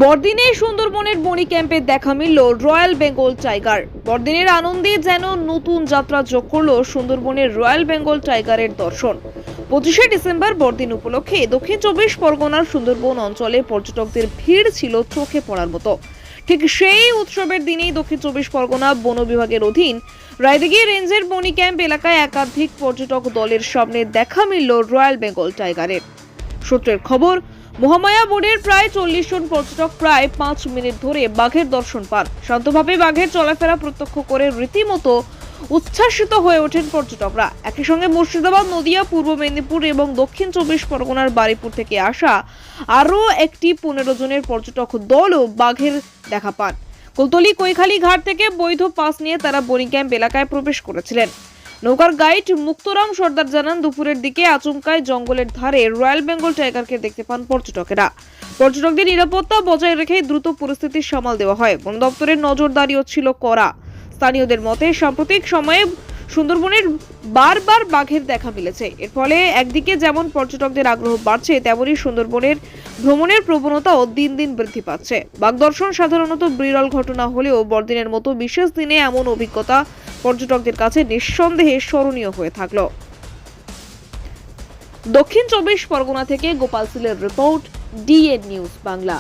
বড়দিনে সুন্দরবনের বনি ক্যাম্পে দেখা মিলল রয়্যাল বেঙ্গল টাইগার। বড়দিনের আনন্দে যেন নতুন যাত্রা যোগ করলো সুন্দরবনের রয়্যাল বেঙ্গল টাইগারের দর্শন। 25শে ডিসেম্বর বড়দিন উপলক্ষে দক্ষিণ চব্বিশ পরগনার সুন্দরবন অঞ্চলে পর্যটকদের ভিড় ছিল চোখে পড়ার মতো। ঠিক সেই উৎসবের দিনেই দক্ষিণ চব্বিশ পরগনা বন বিভাগের অধীন রায়দিঘি রেঞ্জের বনি ক্যাম্প এলাকায় একাধিক পর্যটক দলের সামনে দেখা মিলল রয়্যাল বেঙ্গল টাইগারের। সূত্রের খবর, মহামায়া বোর্ডের প্রায় 40 জন পর্যটক প্রায় 5 মিনিট ধরে বাঘের দর্শন পান। শান্তভাবে বাঘের চলাফেরা প্রত্যক্ষ করে রীতিমতো উচ্ছ্বাসিত হয়ে ওঠেন পর্যটকরা। একই সঙ্গে মুর্শিদাবাদ, নদিয়া, পূর্ব মেদিনীপুর এবং দক্ষিণ চব্বিশ পরগনার বারুইপুর থেকে আসা আরও একটি 15 জনের পর্যটক দলও বাঘের দেখা পান। কুলতলি কৈখালী ঘাট থেকে বৈধ পাস নিয়ে তারা বনি ক্যাম্প এলাকায় প্রবেশ করেছিলেন। নৌকার গাইড মুক্তরাম সর্দার জানান, দুপুরের দিকে আচমকায় জঙ্গলের ধারে রয়্যাল বেঙ্গল টাইগারকে দেখতে পান পর্যটকেরা। পর্যটকদের নিরাপত্তা বজায় রেখে দ্রুত পরিস্থিতি সামাল দেওয়া হয়। বন দপ্তরের নজরদারিও ছিল কড়া। স্থানীয়দের মতে সাম্প্রতিক সময়ে সুন্দরবনের বারবার বাঘের দেখা মিলেছে। এর ফলে একদিকে যেমন পর্যটকদের আগ্রহ বাড়ছে, তেমনি সুন্দরবনের ভ্রমণের প্রবণতাও দিন দিন বৃদ্ধি পাচ্ছে। বাঘ দর্শন সাধারণত বিরল ঘটনা হলেও বড়দিনের মতো বিশেষ দিনে এমন অভিজ্ঞতা পর্যটকদের কাছে নিঃসন্দেহে স্মরণীয় হয়ে থাকলো। দক্ষিণ চব্বিশ পরগনা থেকে গোপাল সিলের রিপোর্ট, ডিএন নিউজ বাংলা।